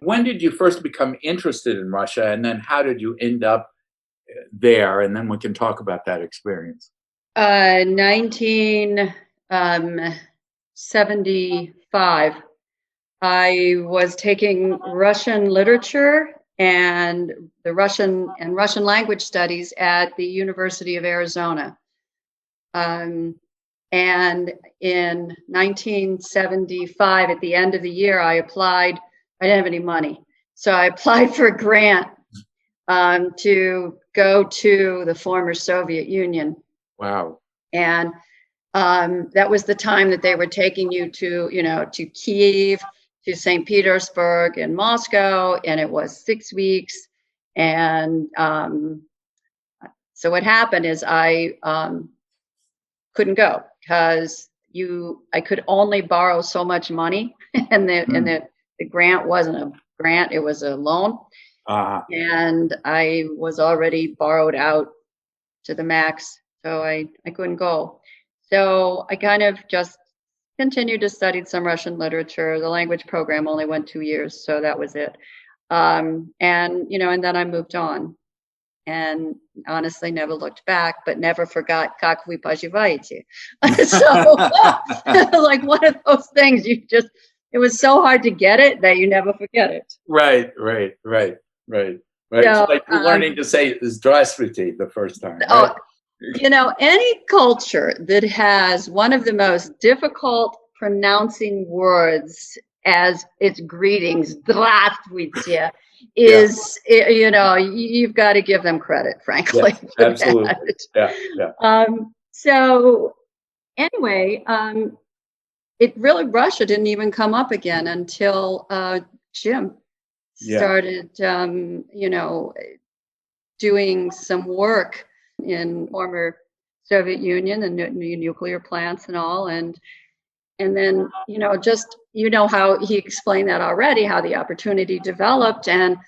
when did you first become interested in Russia, and then how did you end up there? And then we can talk about that experience. 1975. I was taking Russian literature and the Russian language studies at the University of Arizona. And in 1975, at the end of the year, I applied. I didn't have any money, so I applied for a grant to go to the former Soviet Union. Wow. And that was the time that they were taking you to, to Kyiv, to St. Petersburg and Moscow, and it was 6 weeks. And so what happened is I couldn't go because I could only borrow so much money, and the grant wasn't a grant; it was a loan. And I was already borrowed out to the max, so I couldn't go. So I kind of just continued to study some Russian literature. The language program only went 2 years, so that was it. And then I moved on, and honestly never looked back, but never forgot "Как вы поживаете?" So like one of those things, it was so hard to get it that you never forget it. Right. So, it's like learning to say "Здравствуйте" the first time. Right? Any culture that has one of the most difficult pronouncing words as its greetings, "Здравствуйте," is, you've got to give them credit, frankly. Yes, absolutely. Yeah. So anyway, Russia didn't even come up again until Jim started, doing some work in former Soviet Union and nuclear plants and all, and then how he explained that already, how the opportunity developed, and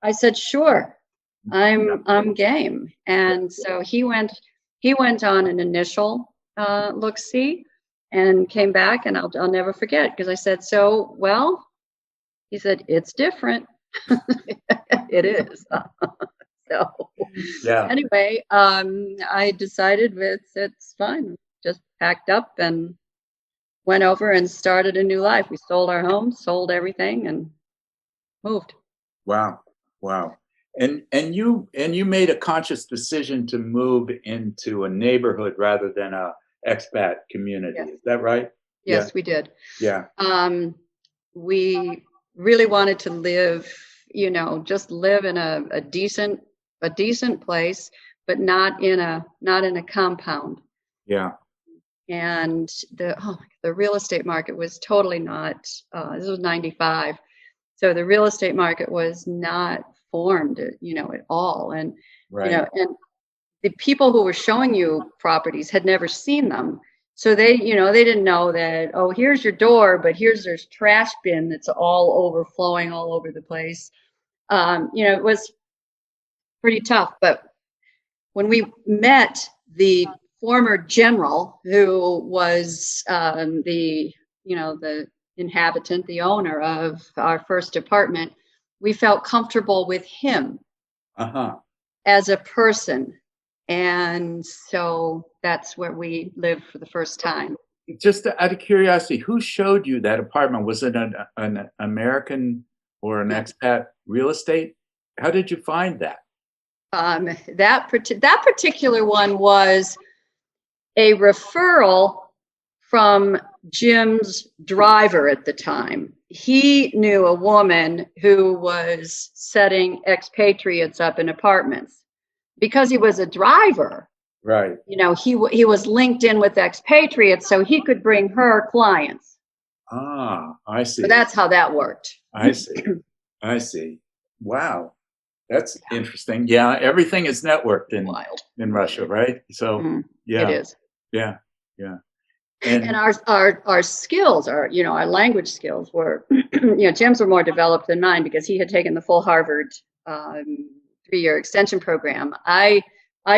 I said, sure, I'm game. And so he went on an initial look-see and came back, and I'll never forget, because I said, so, well, he said, it's different. It is. So anyway, I decided it's fine. Just packed up and went over and started a new life. We sold our home, sold everything, and moved. Wow. And you made a conscious decision to move into a neighborhood rather than a expat community. Yes. Is that right? Yes, we did. Yeah. We really wanted to live, just live in a decent place, but not in a compound. Yeah. And the real estate market was totally not. This was 95, so the real estate market was not formed, at all. And right. And the people who were showing you properties had never seen them, so they didn't know that. Oh, here's your door, but there's trash bin that's all overflowing all over the place. It was pretty tough. But when we met the former general, who was the inhabitant, the owner of our first apartment, we felt comfortable with him as a person. And so that's where we lived for the first time. Just out of curiosity, who showed you that apartment? Was it an American or an expat real estate? How did you find that? That particular one was a referral from Jim's driver at the time. He knew a woman who was setting expatriates up in apartments. Because he was a driver, right? He was linked in with expatriates, so he could bring her clients. I see. So that's how that worked. I see. Wow, that's interesting. Yeah, everything is networked in Russia, right? So it is. Yeah. And our skills, our language skills were, Jim's were more developed than mine because he had taken the full Harvard 3-year extension program. I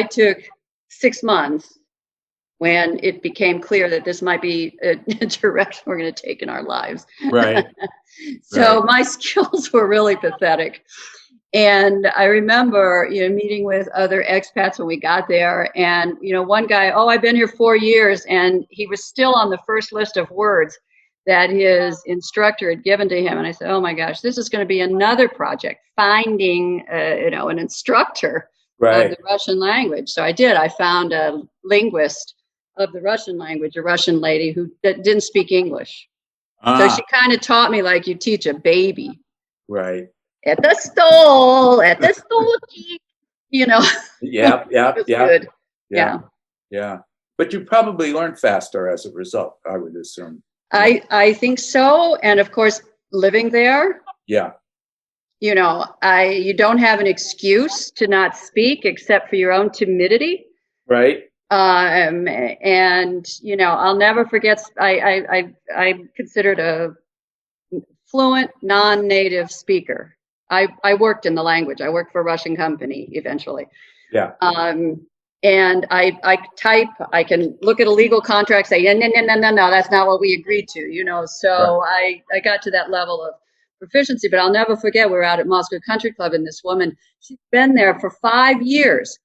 took 6 months when it became clear that this might be a direction we're going to take in our lives. Right. So Right. my skills were really pathetic. And I remember, meeting with other expats when we got there, and one guy, oh, I've been here 4 years, and he was still on the first list of words that his instructor had given to him. And I said, oh my gosh, this is going to be another project, finding, an instructor of Right. the Russian language. So I did. I found a linguist of the Russian language, a Russian lady that didn't speak English. So she Ah, kind of taught me like you teach a baby. right. At the stall, Yep, it yep, was yep, good. yeah, Yeah. yeah. But you probably learned faster as a result, I would assume. I think so. And of course, living there, Yeah, you don't have an excuse to not speak except for your own timidity. right. And I'll never forget. I'm considered a fluent non-native speaker. I worked in the language. I worked for a Russian company eventually. Yeah, And I type, I can look at a legal contract, say, no, that's not what we agreed to. right. So I got to that level of proficiency, but I'll never forget, we were out at Moscow Country Club, and this woman, she'd been there for 5 years.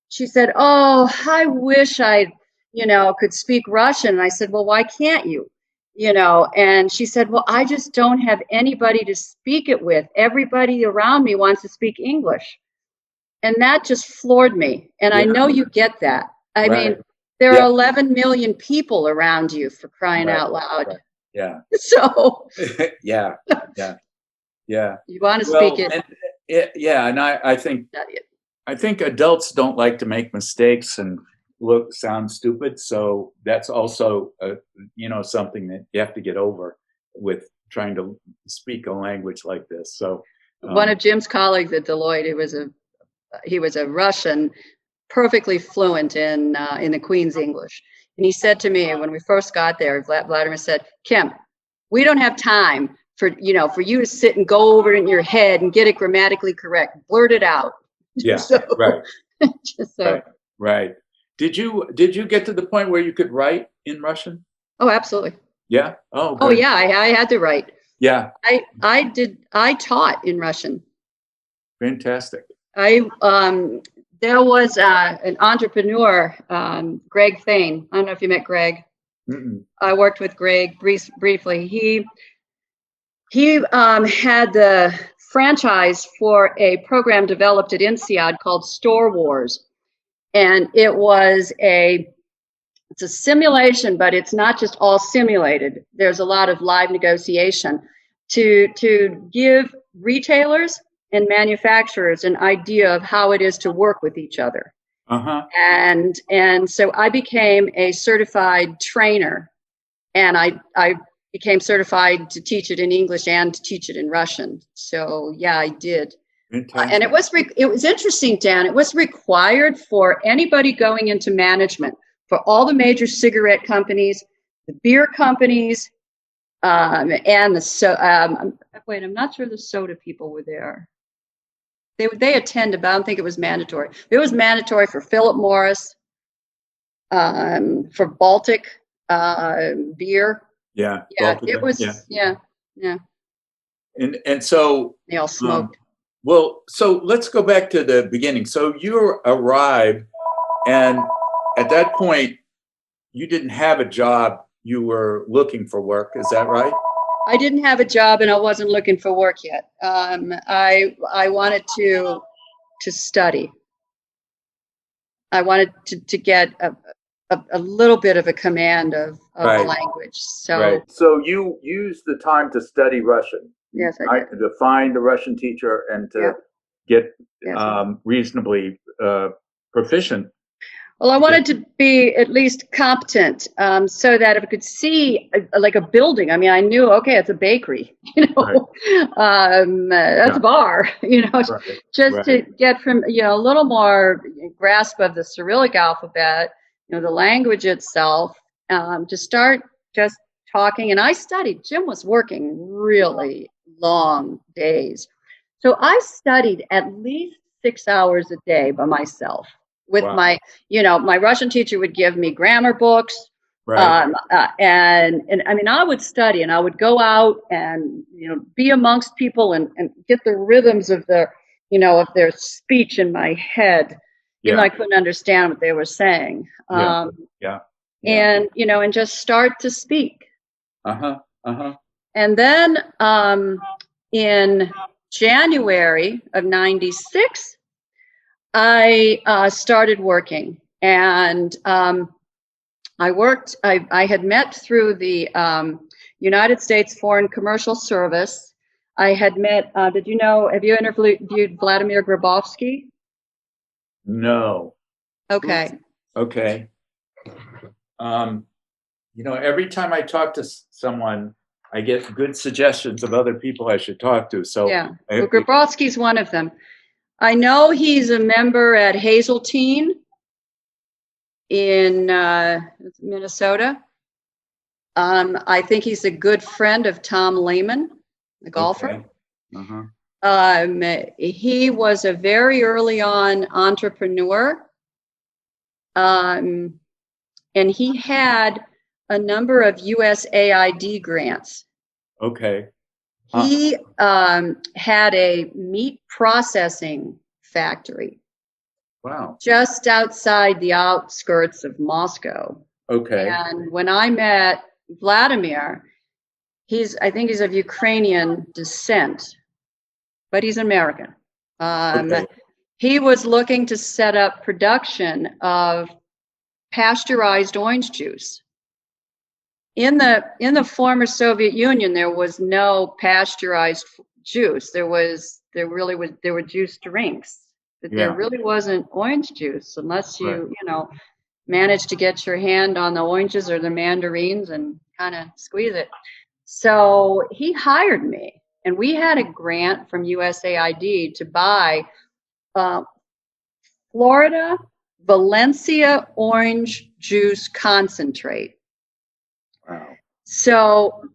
She said, oh, I wish I, could speak Russian. And I said, well, why can't you? And she said, well, I just don't have anybody to speak it with. Everybody around me wants to speak English. And that just floored me. And I Yeah, know you get that. I right. mean, there are Yeah, 11 million people around you, for crying right, out loud. right. Yeah, So yeah, yeah, yeah. you want to speak Well, it. and yeah, and I think adults don't like to make mistakes and sound stupid. So that's also something that you have to get over with trying to speak a language like this. So One um, of Jim's colleagues at Deloitte, he was a Russian, perfectly fluent in the Queen's English. And he said to me when we first got there, Vladimir said, Kim, we don't have time for you to sit and go over it in your head and get it grammatically correct. Blurt it out. yeah, So, right, so, right, right. Did you get to the point where you could write in Russian? oh, absolutely. Yeah. Oh, Oh, good. yeah, I had to write. Yeah. I taught in Russian. Fantastic. There was an entrepreneur, Greg Thane. I don't know if you met Greg. Mm-mm. I worked with Greg briefly. He had the franchise for a program developed at INSEAD called Store Wars, and it's a simulation, but it's not just all simulated. There's a lot of live negotiation to give retailers and manufacturers an idea of how it is to work with each other. Uh-huh. And so I became a certified trainer, and I became certified to teach it in English and to teach it in Russian. So yeah, I did. And Fantastic. it was interesting, Dan. It was required for anybody going into management, for all the major cigarette companies, the beer companies, and wait, I'm not sure the soda people were there. They attended, but I don't think it was mandatory. It was mandatory for Philip Morris, for Baltic beer. Yeah. Yeah, Both of it them. Yeah. was. Yeah, yeah. And so They all um, smoked. well, so let's go back to the beginning. So you arrived, and at that point, you didn't have a job. You were looking for work. Is that right? I didn't have a job, and I wasn't looking for work yet. I wanted to study. I wanted to get a little bit of a command of the Right. language. Right. So So you used the time to study Russian. yes, I did. To find a Russian teacher and to Yeah, get yes. reasonably proficient. Well, I wanted to be at least competent, so that if I could see like a building, I mean, I knew, okay, it's a bakery, Right. that's Yeah. a bar, Right. just to Right. get from, a little more grasp of the Cyrillic alphabet, the language itself, to start just talking. And I studied. Jim was working really long days. So I studied at least 6 hours a day by myself. with Wow. my, my Russian teacher would give me grammar books. Right. And I mean, I would study and I would go out and, be amongst people and get the rhythms of of their speech in my head, even though Yeah. I couldn't understand what they were saying. Yeah. Yeah. Yeah. And, and just start to speak. Uh-huh. Uh-huh. And then in January of 96, I started working. And I had met through the United States Foreign Commercial Service. I had met, have you interviewed Vladimir Grabovsky? No. Okay. Okay. Every time I talk to someone, I get good suggestions of other people I should talk to. So yeah, well, Grabovsky's one of them. I know he's a member at Hazeltine in Minnesota. I think he's a good friend of Tom Lehman, the golfer. Okay. Uh-huh. He was a very early on entrepreneur. And he had a number of USAID grants. Okay. He had a meat processing factory. Wow. Just outside the outskirts of Moscow. Okay. And when I met Vladimir, I think he's of Ukrainian descent, but he's American. Okay. He was looking to set up production of pasteurized orange juice. In the former Soviet Union, there was no pasteurized juice. There were juice drinks, but there really wasn't orange juice unless you managed to get your hand on the oranges or the mandarins and kind of squeeze it. So he hired me, and we had a grant from USAID to buy Florida Valencia orange juice concentrate. Wow. So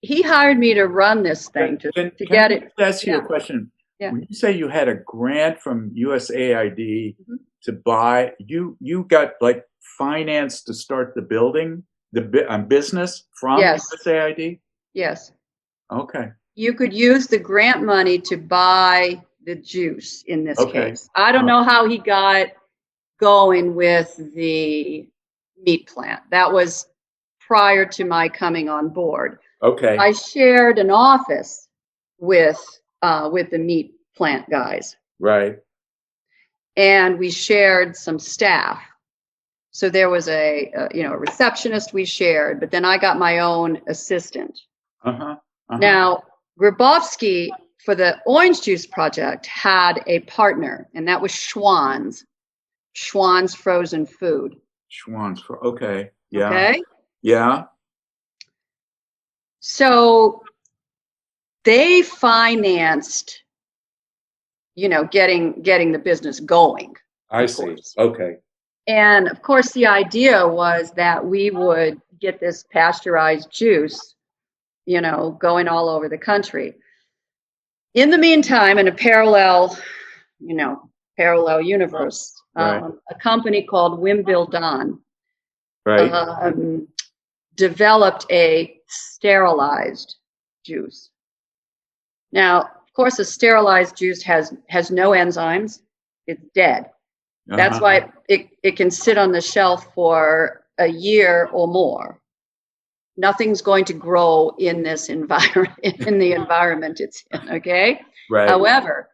he hired me to run this thing to get it. Can I ask you a question? Yeah. When you say you had a grant from USAID to buy, you got like finance to start the building, the business from USAID? Yes. Okay. You could use the grant money to buy the juice in this case. I don't know how he got going with the meat plant. That was prior to my coming on board. Okay. I shared an office with the meat plant guys. Right. And we shared some staff. So there was a receptionist we shared, but then I got my own assistant. Now, Grabovsky, for the orange juice project, had a partner, and that was Schwann's Frozen Food. Okay. Yeah. Okay. Yeah. So they financed, getting the business going. I see. Okay. And of course, the idea was that we would get this pasteurized juice, going all over the country. In the meantime, in a parallel universe, a company called Wimbledon developed a sterilized juice. Now, of course, a sterilized juice has no enzymes. It's dead. That's why it can sit on the shelf for a year or more. Nothing's going to grow in this environment, in the environment it's in, okay? Right. However,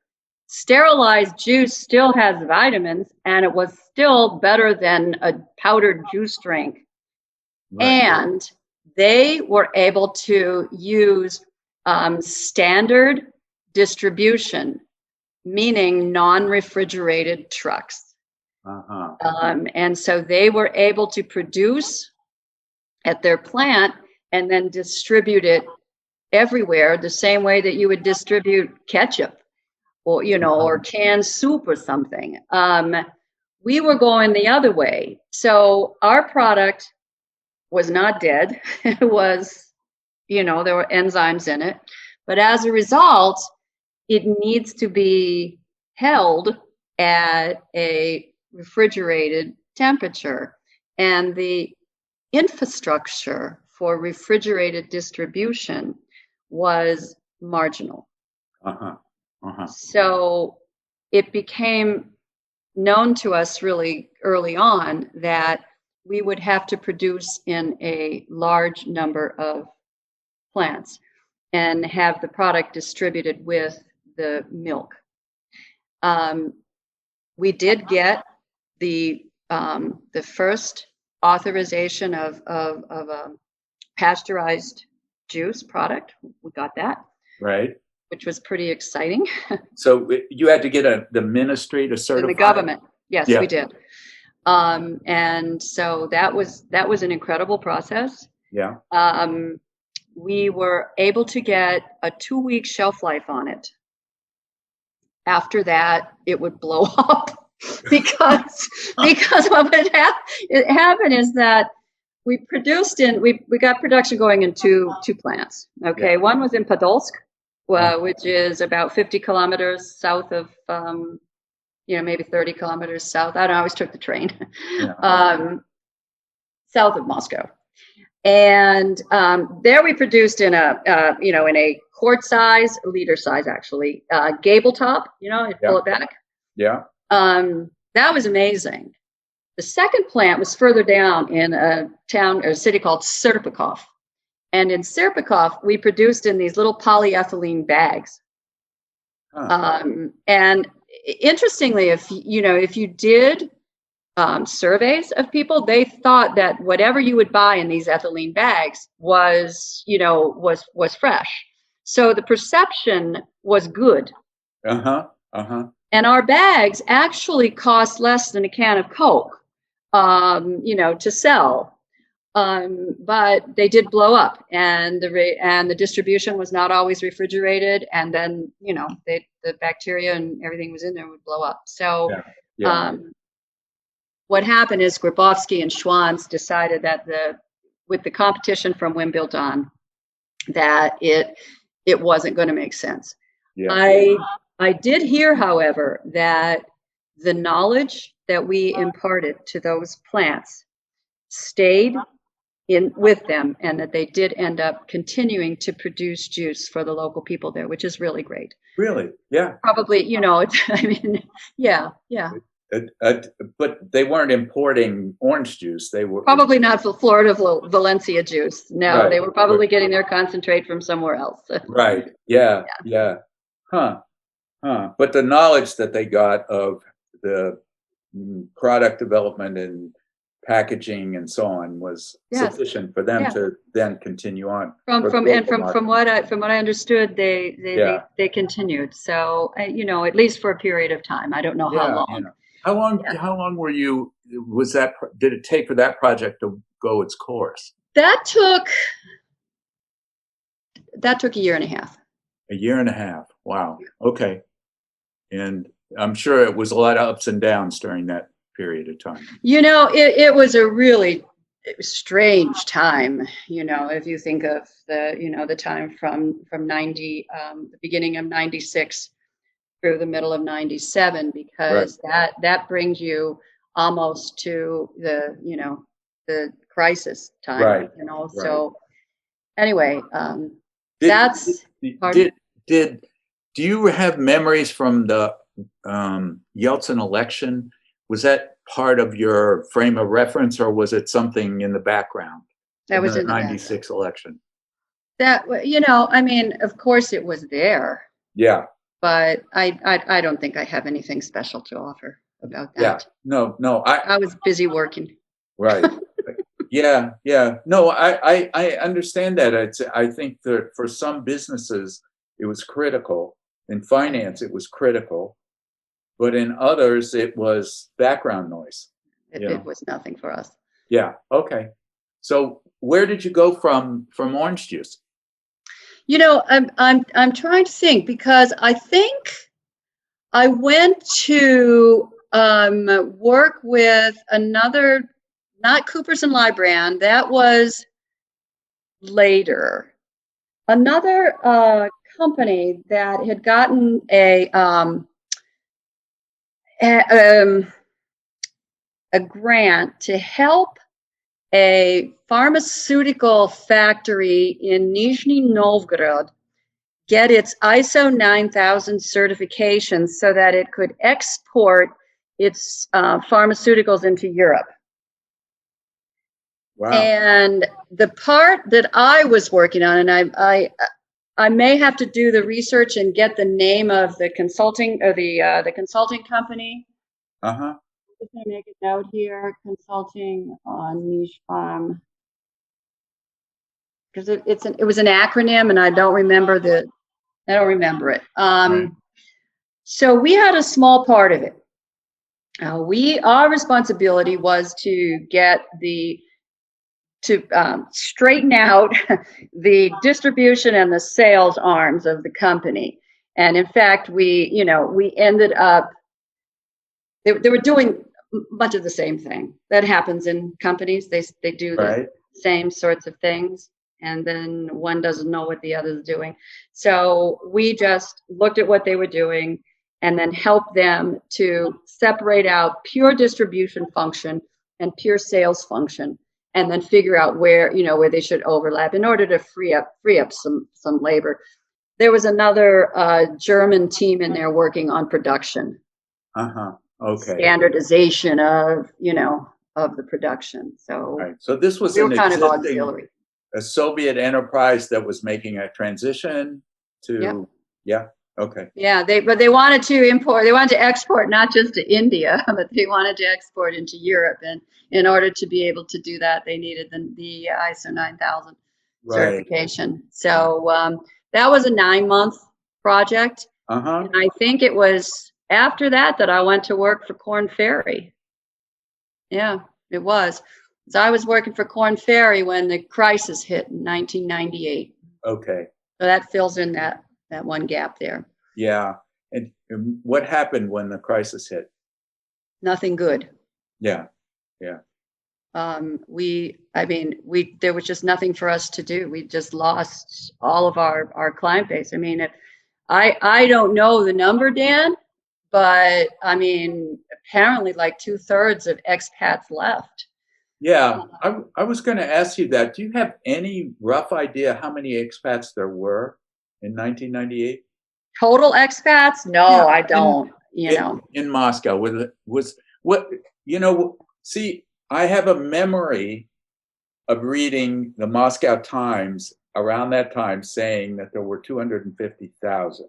sterilized juice still has vitamins, and it was still better than a powdered juice drink. Right. And they were able to use standard distribution, meaning non-refrigerated trucks. And so they were able to produce at their plant and then distribute it everywhere the same way that you would distribute ketchup or, or canned soup or something. We were going the other way. So our product was not dead. It was, there were enzymes in it. But as a result, it needs to be held at a refrigerated temperature, and the infrastructure for refrigerated distribution was marginal. So it became known to us really early on that we would have to produce in a large number of plants and have the product distributed with the milk. We did get the first authorization of pasteurized juice product. We got that, right? Which was pretty exciting. So you had to get the ministry to certify. In the government, yes, yeah. We did. And so that was an incredible process. Yeah. We were able to get a 2-week shelf life on it. After that, it would blow up because what would happen is that we produced we got production going in two plants. Okay, yeah. One was in Podolsk, which is about 50 kilometers south of, maybe 30 kilometers south. I don't know, I always took the train. Yeah. South of Moscow. And there we produced in a quart size, liter size actually, gable top, you pull it back. Yeah. That was amazing. The second plant was further down in a town or a city called Serpikov. And in Serpikov, we produced in these little polyethylene bags. And interestingly, if you did surveys of people, they thought that whatever you would buy in these ethylene bags was fresh. So the perception was good. And our bags actually cost less than a can of Coke, to sell. But they did blow up, and the distribution was not always refrigerated, and then the bacteria and everything was in there would blow up. So what happened is Grabowski and Schwanz decided that with the competition from Wimbledon, that it wasn't going to make sense. Yeah. I did hear, however, that the knowledge that we imparted to those plants stayed with them, and that they did end up continuing to produce juice for the local people there, which is really great. Really? Yeah. Probably, yeah. But they weren't importing orange juice. They were probably not Florida Valencia juice. No, right. They were probably getting their concentrate from somewhere else. Right. Yeah. Huh. But the knowledge that they got of the product development and packaging and so on was sufficient for them to then continue on. From what I understood, they continued. So at least for a period of time. I don't know how long. How long were you? Did it take for that project to go its course? That took a year and a half. A year and a half. Wow. Okay. And I'm sure it was a lot of ups and downs during that period of time. It was a really strange time. If you think of the time from 90, the beginning of 96 through the middle of 97, because that brings you almost to the crisis time. Right. So anyway, do you have memories from the Yeltsin election? Was that part of your frame of reference, or was it something in the background? That was in the 96 election. That of course it was there. Yeah. But I don't think I have anything special to offer about that. Yeah. No. I was busy working. Right. Yeah. No, I understand that. I think that for some businesses it was critical. In finance, it was critical, but in others, it was background noise. It was nothing for us. Yeah. Okay. So where did you go from orange juice? I'm trying to think, because I think I went to work with another, not Coopers and Lybrand. That was later. Another company that had gotten a grant to help a pharmaceutical factory in Nizhny Novgorod get its ISO 9000 certification so that it could export its pharmaceuticals into Europe. Wow. And the part that I was working on, and I may have to do the research and get the name of the consulting or the consulting company. Uh-huh. I'm just gonna make a note here, consulting on niche farm. Because it was an acronym and I don't remember it. Right. So we had a small part of it. Our responsibility was to straighten out the distribution and the sales arms of the company. And in fact, we ended up, they were doing much of the same thing that happens in companies. They do the same sorts of things, and then one doesn't know what the other's doing. So we just looked at what they were doing and then helped them to separate out pure distribution function and pure sales function, and then figure out where they should overlap in order to free up some labor. There was another German team in there working on production. Okay. Standardization of the production. So right. So this was we were kind of auxiliary. A Soviet enterprise that was making a transition to okay. Yeah, they wanted to import, they wanted to export not just to India, but they wanted to export into Europe, and in order to be able to do that, they needed the ISO 9000 certification. So that was a 9-month project, and I think it was after that I went to work for Korn Ferry. Yeah, it was. So I was working for Korn Ferry when the crisis hit in 1998. Okay. So that fills in that one gap there. Yeah. And what happened when the crisis hit? Nothing good. Yeah. There was just nothing for us to do. We just lost all of our client base. I mean, I don't know the number, Dan, but I mean, apparently like 2/3 of expats left. Yeah, I was going to ask you that. Do you have any rough idea how many expats there were in 1998? Total expats? No, I don't. In Moscow, was what see, I have a memory of reading the Moscow Times around that time saying that there were 250,000.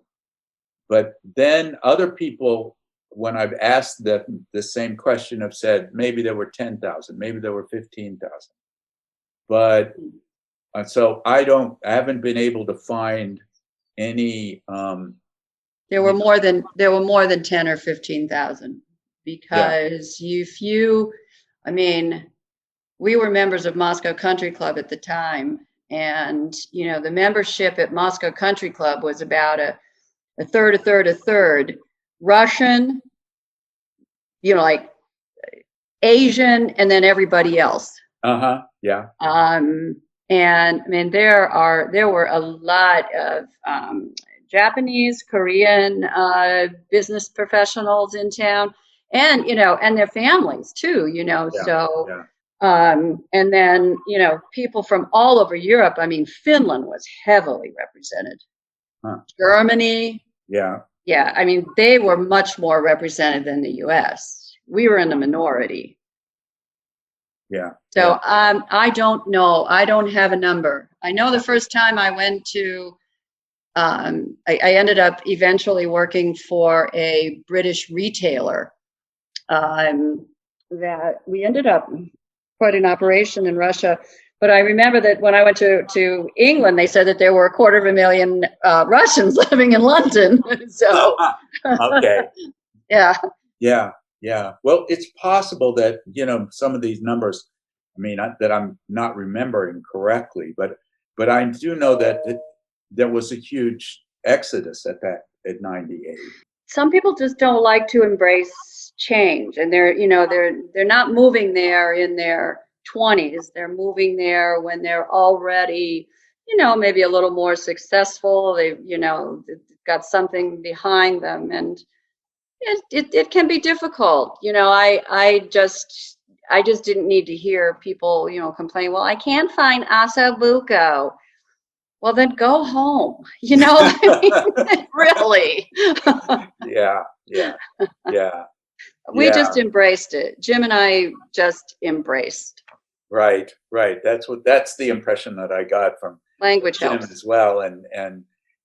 But then other people, when I've asked the same question, have said maybe there were 10,000, maybe there were 15,000. But so I haven't been able to find any. There were more than 10 or 15,000, because we were members of Moscow Country Club at the time, and the membership at Moscow Country Club was about a third Russian, like Asian, and then everybody else. Yeah. And I mean, there were a lot of Japanese, Korean business professionals in town, and and their families too. And then people from all over Europe. I mean, Finland was heavily represented. Germany. Yeah. I mean, they were much more represented than the U.S. We were in the minority. Yeah. So I don't know. I don't have a number. I know the first time I went to, I ended up eventually working for a British retailer that we ended up quite an operation in Russia. But I remember that when I went to England, they said that there were 250,000 Russians living in London. So okay. Yeah. Well, it's possible that some of these numbers, I mean, that I'm not remembering correctly, but I do know that there was a huge exodus at 98. Some people just don't like to embrace change, and they're not moving there in their 20s. They're moving there when they're already, maybe a little more successful. They've got something behind them, and it can be difficult. I just I just didn't need to hear people, complain, well, I can't find Asabuco. Well, then go home. I mean, really. Yeah, yeah, yeah, We yeah. just embraced it. Jim and I just embraced. Right, right. That's the impression that I got from Language Jim helps. as well. And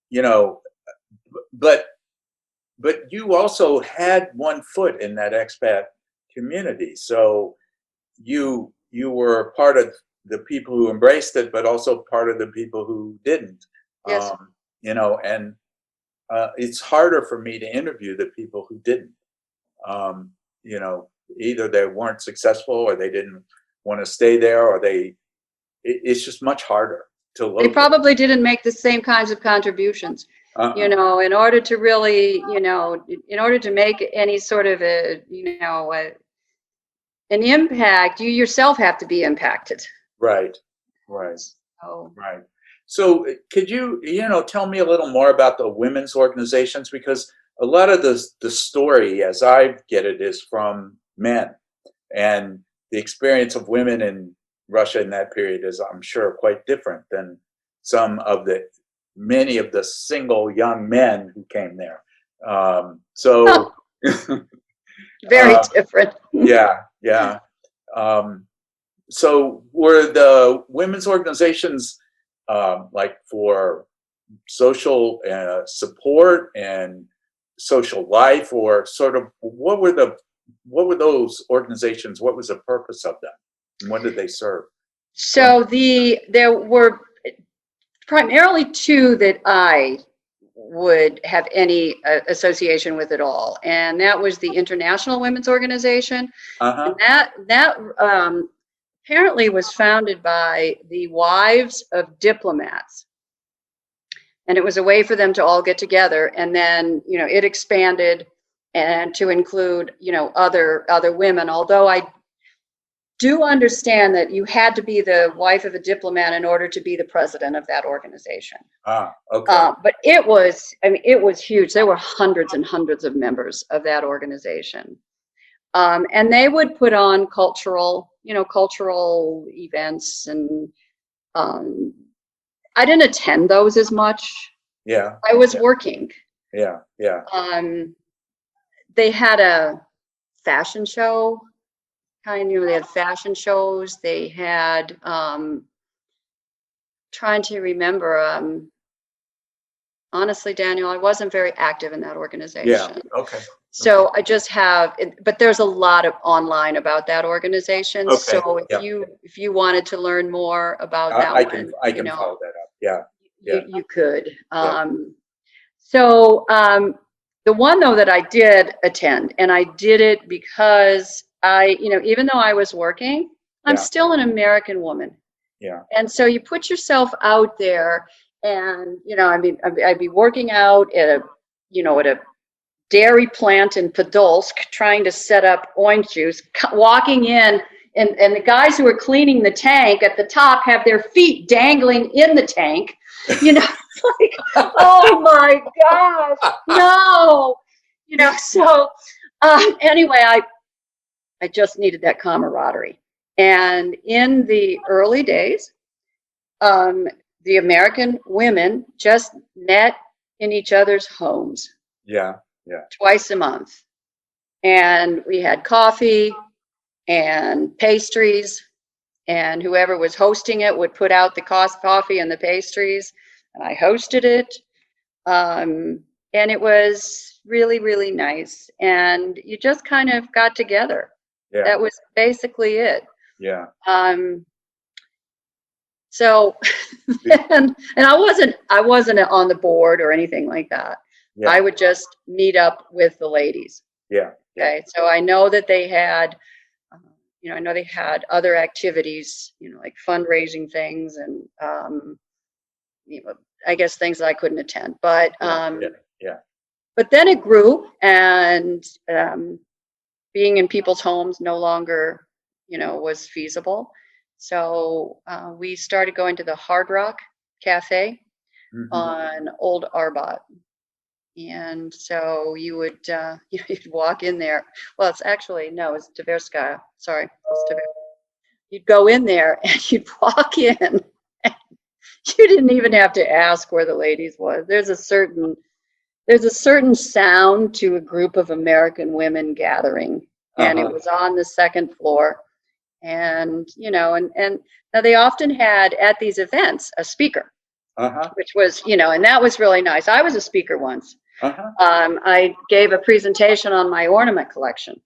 you know, but you also had one foot in that expat community. So you were part of the people who embraced it, but also part of the people who didn't. Yes. And it's harder for me to interview the people who didn't. Um, Either they weren't successful, or they didn't want to stay there, or it's just much harder to They locate. probably didn't make the same kinds of contributions. In order to really, in order to make any sort of an impact, you yourself have to be impacted. Right, right, So, right. So could you, tell me a little more about the women's organizations? Because a lot of the story, as I get it, is from men, and the experience of women in Russia in that period is, I'm sure, quite different than many of the single young men who came there. So, very different. yeah, yeah. So were the women's organizations like for social support and social life, or sort of what were those organizations? What was the purpose of them, and what did they serve? So there were primarily two that I would have any association with at all, and that was the International Women's Organization, and Uh-huh. that apparently was founded by the wives of diplomats, and it was a way for them to all get together, and then it expanded and to include other women. Although I do understand that you had to be the wife of a diplomat in order to be the president of that organization. Okay. But it was huge. There were hundreds and hundreds of members of that organization. And they would put on cultural events. And I didn't attend those as much. Yeah. I was working. Yeah. Yeah. They had a fashion show. They had fashion shows. They had, trying to remember, honestly, Daniel, I wasn't very active in that organization. Yeah. Okay. So I just have, but there's a lot of online about that organization. Okay. So Yeah. if you wanted to learn more about that I one, can follow that up. Yeah. Yeah. you could. Yeah. The one though that I did attend, and I did it because even though I was working, I'm Yeah. still an American woman. Yeah. And so you put yourself out there, and I'd be working out at a dairy plant in Podolsk, trying to set up orange juice, walking in, and the guys who are cleaning the tank at the top have their feet dangling in the tank. Like, oh my gosh, no. So anyway, I just needed that camaraderie. And in the early days, the American women just met in each other's homes. Yeah. Yeah. Twice a month. And we had coffee and pastries, and whoever was hosting it would put out the coffee and the pastries, and I hosted it. And it was really, really nice. And you just kind of got together. Yeah. That was basically it. Yeah. So, and I wasn't on the board or anything like that. Yeah. I would just meet up with the ladies. Yeah. Yeah. Okay. So I know that they had, other activities, like fundraising things, and, I guess things that I couldn't attend, but, Yeah. but then it grew, and, being in people's homes no longer, was feasible. So we started going to the Hard Rock Cafe Mhm. on Old Arbot. And so you would you'd walk in there. Well, it's actually no, it's Tverskaya. Sorry, it's Tver. You'd go in there and you'd walk in. And you didn't even have to ask where the ladies was. There's a certain sound to a group of American women gathering, and it was on the second floor. And and now they often had at these events a speaker, which was and that was really nice. I was a speaker once. I gave a presentation on my ornament collection.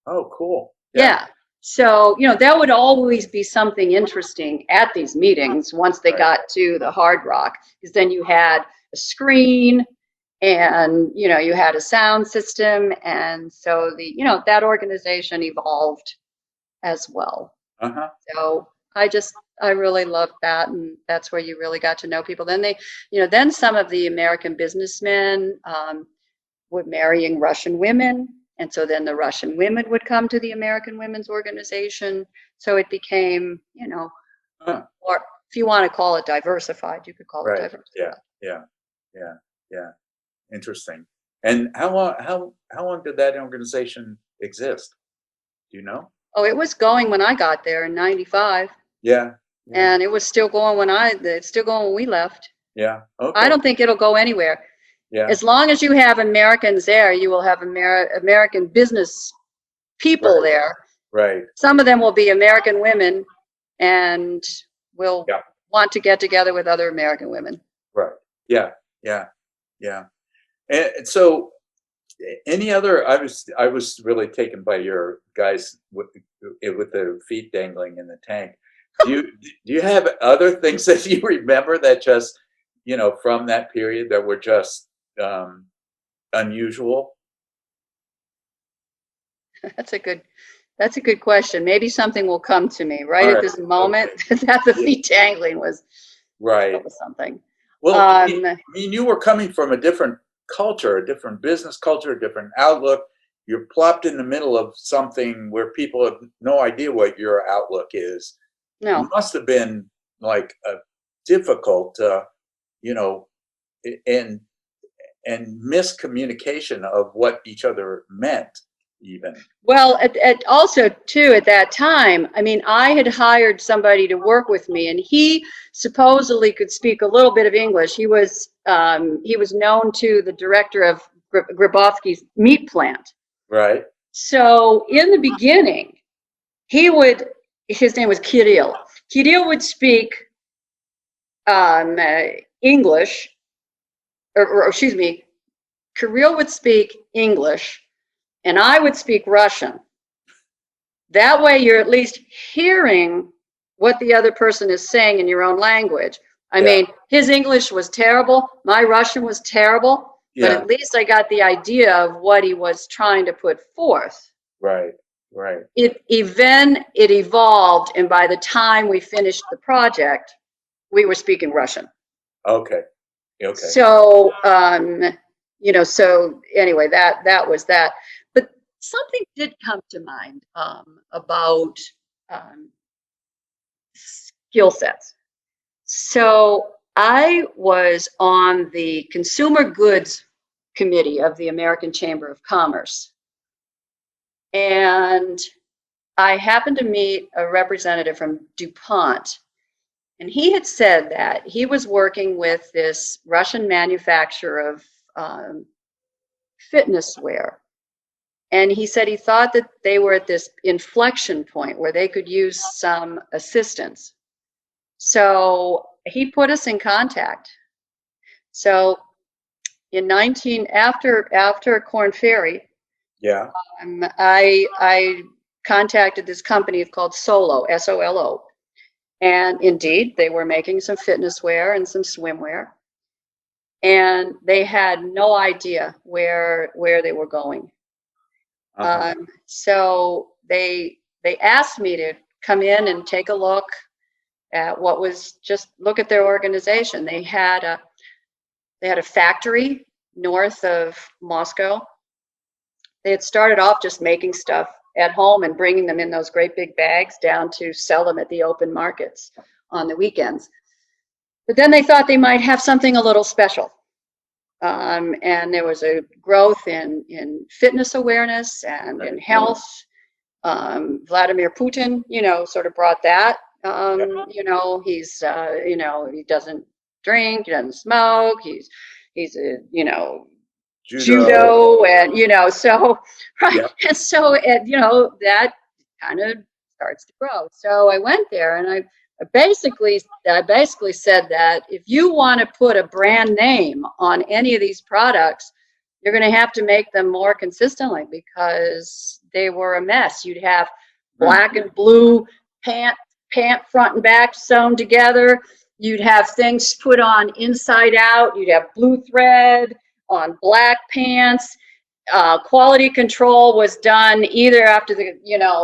Oh, cool. Yeah. So, that would always be something interesting at these meetings once they got to the Hard Rock, because then you had a screen and, you had a sound system. And so that organization evolved as well. So I really loved that. And that's where you really got to know people. Then then some of the American businessmen were marrying Russian women. And so then the Russian women would come to the American Women's Organization. So it became, or if you want to call it diversified, you could call it diversified. Yeah. Interesting. And how long did that organization exist? Do you know? Oh, it was going when I got there in '95. Yeah. And it was still going it's still going when we left. Yeah. Okay. I don't think it'll go anywhere. Yeah. As long as you have Americans there, you will have American business people there. Right. Some of them will be American women and will want to get together with other American women. Right. Yeah. And so any other, I was really taken by your guys with the feet dangling in the tank. Do you have other things that you remember that just, from that period that were just unusual? That's a good question. Maybe something will come to me right at this moment. That the feet dangling was something. Well, I mean, you were coming from a different culture, a different business culture, a different outlook. You're plopped in the middle of something where people have no idea what your outlook is. No. It must have been like a difficult, and miscommunication of what each other meant, even. Well, also too at that time, I mean, I had hired somebody to work with me, and he supposedly could speak a little bit of English. He was known to the director of Grabowski's meat plant. Right. So in the beginning, his name was Kirill. Kirill would speak English, or excuse me, Kirill would speak English, and I would speak Russian. That way you're at least hearing what the other person is saying in your own language. I mean, his English was terrible. My Russian was terrible. But at least I got the idea of what he was trying to put forth. Right. It evolved, and by the time we finished the project, we were speaking Russian. Okay. So, so anyway, that was that. But something did come to mind about skill sets. So I was on the Consumer Goods Committee of the American Chamber of Commerce. And I happened to meet a representative from DuPont. And he had said that he was working with this Russian manufacturer of fitness wear. And he said he thought that they were at this inflection point where they could use some assistance. So he put us in contact. So after Corn Ferry, I contacted this company called Solo, SOLO. And indeed, they were making some fitness wear and some swimwear. And they had no idea where they were going. So they asked me to come in and take a look at look at their organization. They had a factory north of Moscow. They had started off just making stuff at home and bringing them in those great big bags down to sell them at the open markets on the weekends. But then they thought they might have something a little special. And there was a growth in fitness awareness and in health. Vladimir Putin, sort of brought that. He's, he doesn't drink, he doesn't smoke. He's a, judo and, so, right. Yep. And so, that kind of starts to grow. So I went there and I basically said that if you want to put a brand name on any of these products, you're going to have to make them more consistently because they were a mess. You'd have black and blue pant front and back sewn together. You'd have things put on inside out. You'd have blue thread on black pants. Quality control was done either after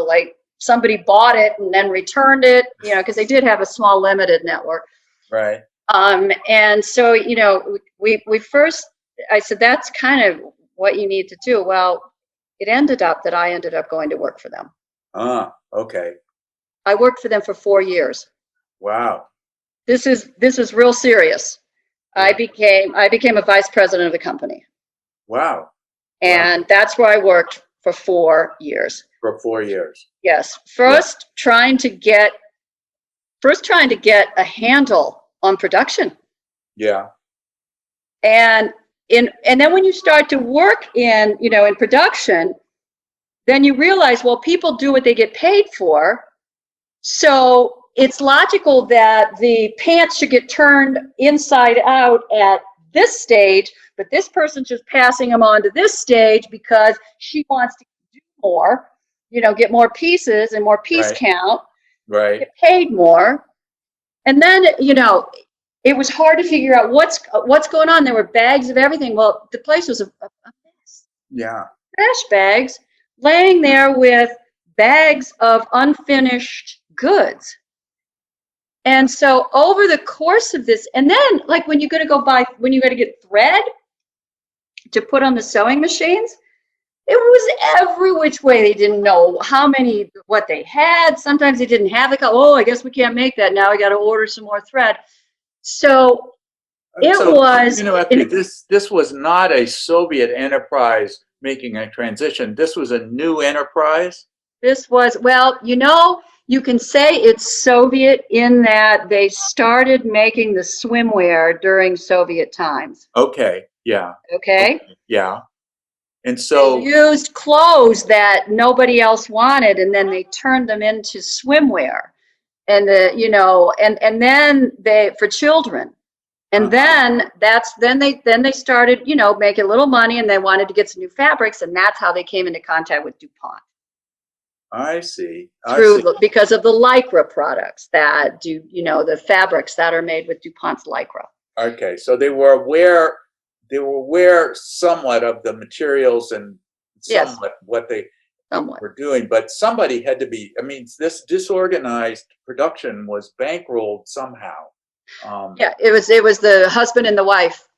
like somebody bought it and then returned it, because they did have a small limited network. Right. And so, we first, I said, that's kind of what you need to do. Well, it ended up that I ended up going to work for them. Okay. I worked for them for 4 years. Wow. This is real serious. Yeah. I became a vice president of the company. Wow. And that's where I worked for 4 years. For 4 years. Yes. First trying to get a handle on production. Yeah. And then when you start to work in production, then you realize, well, people do what they get paid for. So it's logical that the pants should get turned inside out at this stage, but this person's just passing them on to this stage because she wants to do more, get more pieces and more piece count, get paid more. And then, it was hard to figure out what's going on. There were bags of everything. Well, the place was a mess. Yeah. Trash bags laying there with bags of unfinished goods. And so over the course of this, and then like when you got to get thread to put on the sewing machines, it was every which way. They didn't know what they had. Sometimes they didn't have I guess we can't make that now. I got to order some more thread. So this was not a Soviet enterprise making a transition. This was a new enterprise. This was, you can say it's Soviet in that they started making the swimwear during Soviet times. Okay. Yeah. Okay. Yeah. And so they used clothes that nobody else wanted, and then they turned them into swimwear, and and then for children, and then they started making a little money, and they wanted to get some new fabrics, and that's how they came into contact with DuPont. I see. Because of the Lycra products that do, the fabrics that are made with DuPont's Lycra. Okay, so they were aware somewhat of the materials and somewhat what they were doing, but somebody had to be. I mean, this disorganized production was bankrolled somehow. It was the husband and the wife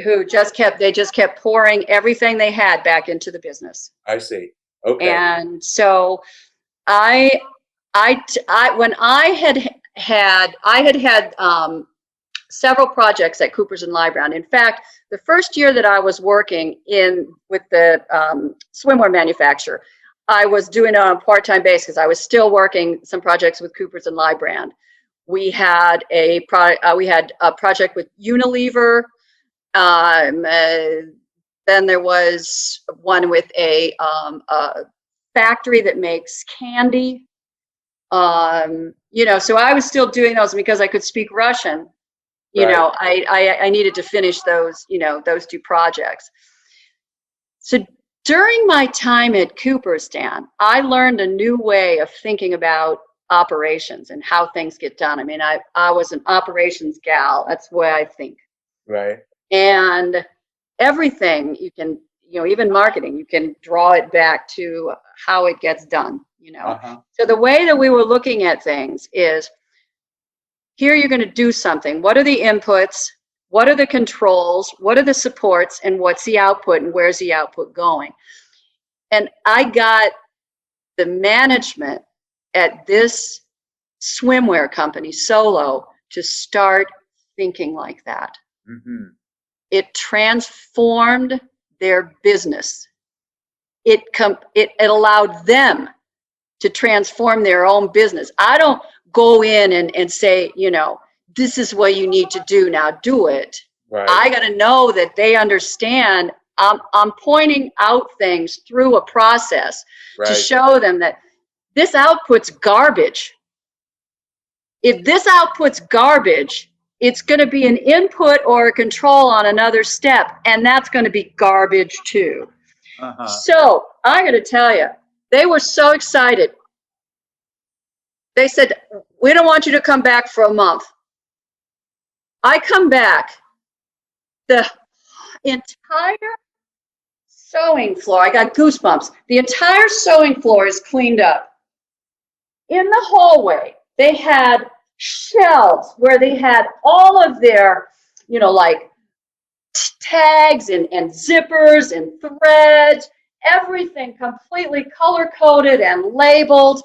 who just kept pouring everything they had back into the business. I see. Okay. And so when I had several projects at Coopers and Lybrand. In fact, the first year that I was working with the swimwear manufacturer, I was doing it on a part-time basis because I was still working some projects with Coopers and Lybrand. We had a project with Unilever. Then there was one with a factory that makes candy. So I was still doing those because I could speak Russian. I needed to finish those two projects. So during my time at Cooper's, Dan, I learned a new way of thinking about operations and how things get done. I mean, I was an operations gal. That's the way I think. Right. And everything you can, even marketing, you can draw it back to how it gets done, So the way that we were looking at things is, here you're going to do something. What are the inputs? What are the controls? What are the supports? And what's the output? And where's the output going? And I got the management at this swimwear company, Solo, to start thinking like that. Mm-hmm. It transformed their business. It allowed them to transform their own business. I don't go in and say, you know, this is what you need to do, now do it. Right. I got to know that they understand. I'm pointing out things through a process to show them that this output's garbage. If this output's garbage, it's going to be an input or a control on another step, and that's going to be garbage too. So I got to tell you, they were so excited. They said, we don't want you to come back for a month. I come back. The entire sewing floor, I got goosebumps. The entire sewing floor is cleaned up. In the hallway, they had shelves where they had all of their, you know, like tags and zippers and threads, everything completely color-coded and labeled.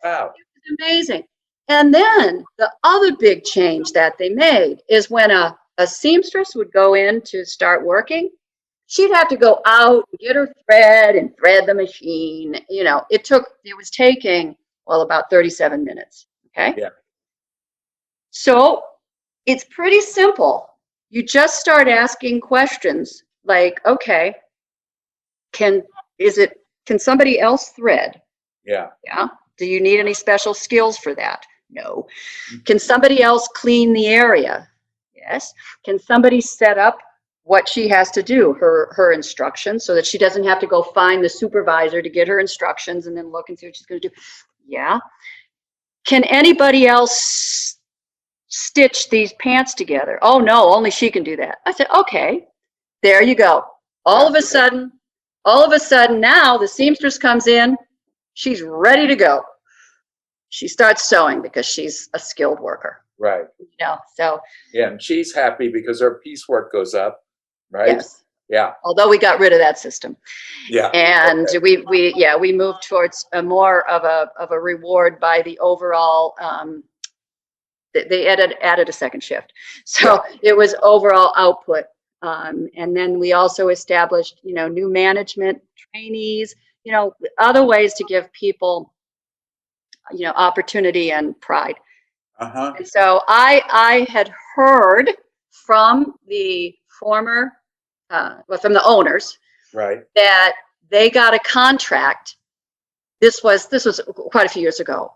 Wow. It was amazing. And then the other big change that they made is when a seamstress would go in to start working, she'd have to go out and get her thread and thread the machine. You know, it was taking, well, about 37 minutes. Okay. Yeah. So it's pretty simple. You just start asking questions like, okay, can somebody else thread? Yeah. Yeah. Do you need any special skills for that? No. Can somebody else clean the area? Yes. Can somebody set up what she has to do, her instructions, so that she doesn't have to go find the supervisor to get her instructions and then look and see what she's going to do? Yeah. Can anybody else stitch these pants together? Oh no, only she can do that. I said, okay, there you go. All of a sudden now the seamstress comes in, she's ready to go. She starts sewing because she's a skilled worker. Right. You know, so. Yeah, and she's happy because her piecework goes up, right? Yes. Yeah. Although we got rid of that system. Yeah. And we moved towards a more of a reward by the overall, they added a second shift. So it was overall output. And then we also established, you know, new management trainees, you know, other ways to give people, you know, opportunity and pride. And so I had heard from the former, from the owners, right, that they got a contract. This was quite a few years ago,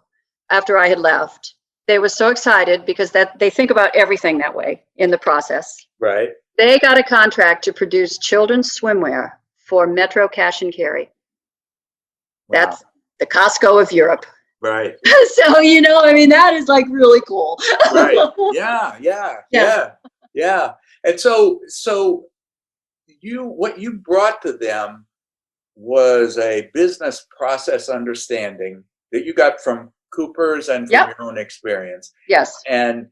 after I had left. They were so excited because they think about everything that way in the process. Right. They got a contract to produce children's swimwear for Metro Cash and Carry. Wow. That's the Costco of Europe. Right. So, you know, I mean, that is like really cool. Right. Yeah. And so what you brought to them was a business process understanding that you got from Cooper's and from your own experience. Yes. And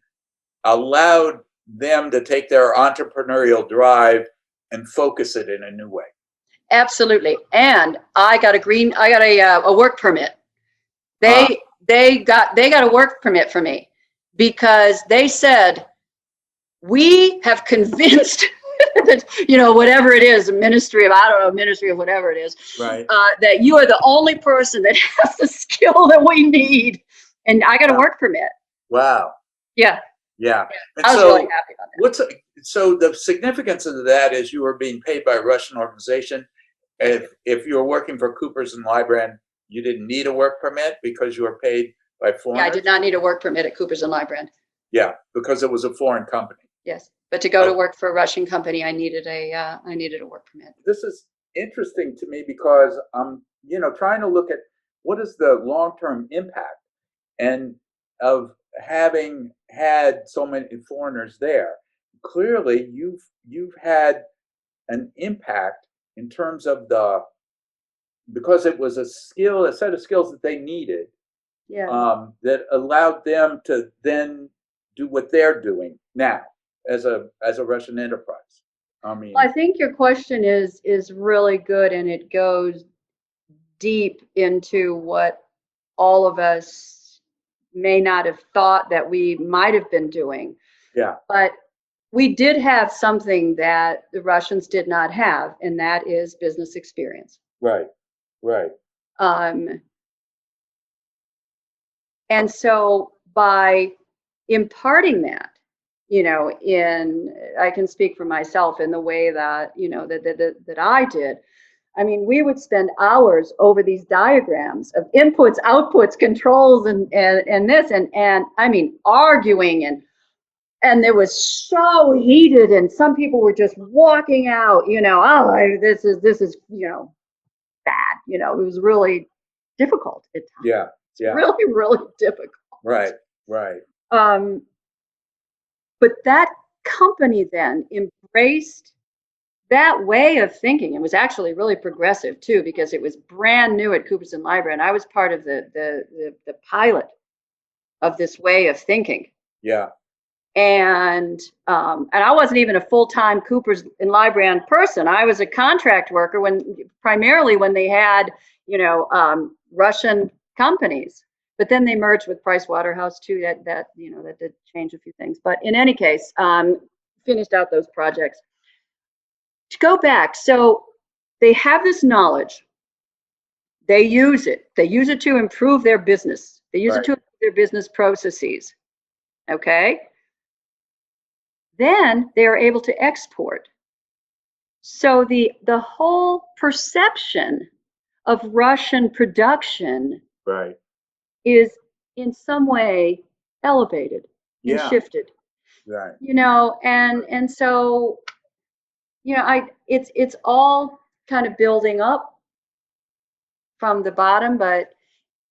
allowed them to take their entrepreneurial drive and focus it in a new way. Absolutely. And I got a work permit. They got a work permit for me because they said, we have convinced that, you know, whatever it is, ministry of whatever it is, right, that you are the only person that has the skill that we need. And I got a work permit. Wow. Yeah. Yeah. And I was really happy about that. So the significance of that is you were being paid by a Russian organization. If you were working for Cooper's and Lybrand, you didn't need a work permit because you were paid by foreigners? Yeah, I did not need a work permit at Cooper's and Lybrand. Yeah, because it was a foreign company. Yes, but to go to work for a Russian company, I needed a work permit. This is interesting to me because I'm, you know, trying to look at what is the long-term impact and of having had so many foreigners there. Clearly, you've had an impact in terms of because it was a set of skills that they needed, that allowed them to then do what they're doing now as a Russian enterprise. I mean, I think your question is really good, and it goes deep into what all of us may not have thought that we might have been doing. Yeah. But we did have something that the Russians did not have, and that is business experience. Right. Right. And so by imparting that, I can speak for myself in the way that, that I did. I mean, we would spend hours over these diagrams of inputs, outputs, controls, and this, and I mean, arguing, and it was so heated, and some people were just walking out, this is, bad. It was really difficult at times. Yeah. Yeah. Really, really difficult. Right. Right. But that company then embraced that way of thinking. It was actually really progressive too, because it was brand new at Cooperson Library, and I was part of the pilot of this way of thinking. Yeah. And I wasn't even a full-time Cooper's and Library person. I was a contract worker primarily when they had, Russian companies. But then they merged with Price Waterhouse too. That did change a few things. But in any case, finished out those projects. To go back, so they have this knowledge. They use it. They use it to improve their business. They use it to improve their business processes. Okay. Then they are able to export. So the whole perception of Russian production is in some way elevated and shifted. Right. And so, it's all kind of building up from the bottom, but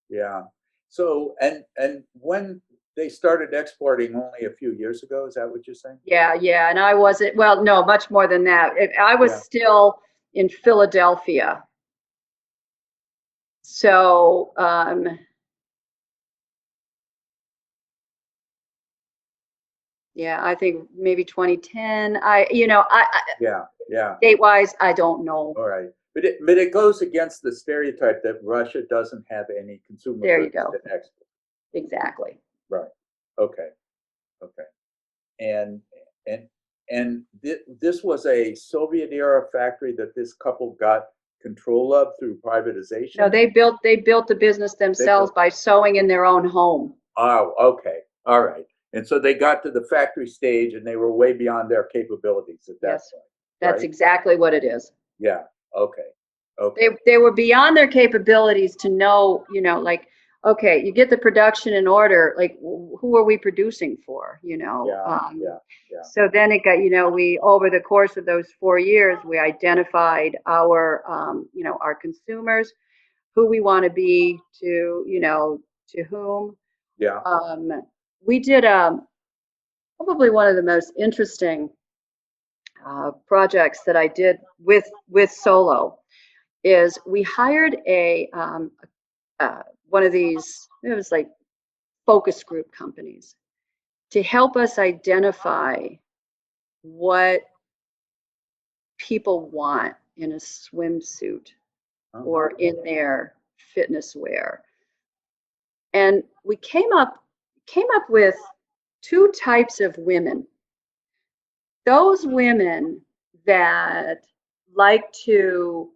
yeah. So and when they started exporting only a few years ago, is that what you're saying? Yeah, and I wasn't, well, no, much more than that. I was still in Philadelphia. So, I think maybe 2010. Date-wise, I don't know. All right. But it goes against the stereotype that Russia doesn't have any consumer goods to export. Exactly. Right. Okay. And this was a Soviet era factory that this couple got control of through privatization? No, they built the business themselves by sewing in their own home. Oh, okay. All right. And so they got to the factory stage and they were way beyond their capabilities at that point. That's exactly what it is. Yeah. Okay. They were beyond their capabilities to know, like, okay, you get the production in order, like, who are we producing for, So then it got, we, over the course of those 4 years, we identified our, our consumers, who we want to be to, to whom. Yeah. We did probably one of the most interesting projects that I did with Solo is we hired one of these, it was like focus group companies, to help us identify what people want in a swimsuit or in their fitness wear. And we came up with two types of women. Those women that like to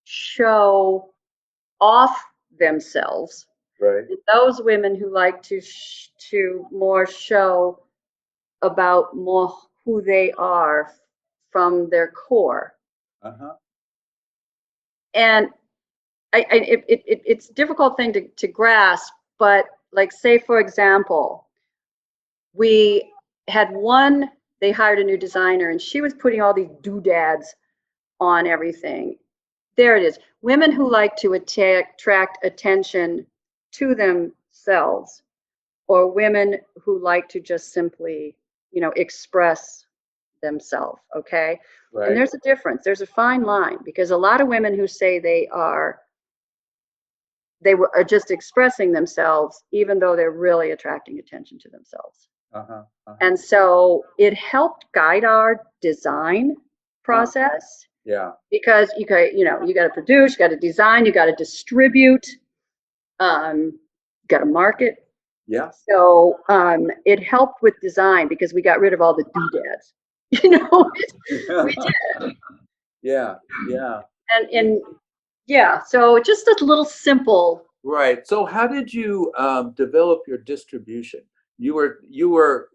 show off themselves, right? And those women who like to more show about more who they are from their core. And it's a difficult thing to grasp, but like, say for example, we had one, they hired a new designer and she was putting all these doodads on everything. There it is. Women who like to attract attention to themselves, or women who like to just simply, express themselves. Okay. Right. And there's a difference. There's a fine line, because a lot of women who say they are just expressing themselves, even though they're really attracting attention to themselves. And so it helped guide our design process. Yeah. Because you got to produce, you got to design, you got to distribute, you got to market, Yeah. So it helped with design because we got rid of all the doodads. You know, we did. Yeah. Yeah. And yeah, so just a little simple. Right. So how did you develop your distribution? You were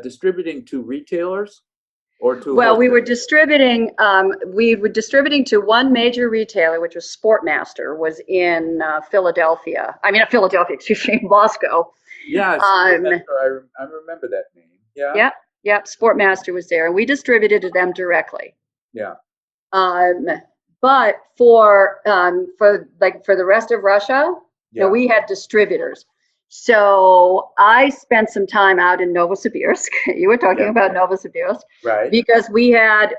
distributing to retailers or to Well, wholesalers? we were distributing to one major retailer, which was Sportmaster, was in Philadelphia. I mean, Philadelphia, excuse me, Moscow. Yes, Um, I remember that name. Yeah. yep, yep, Sportmaster was there, and we distributed to them directly. Yeah. Um, but for the rest of Russia, Yeah. we had distributors. So I spent some time out in Novosibirsk. You were talking Yeah. about Novosibirsk Right. because we had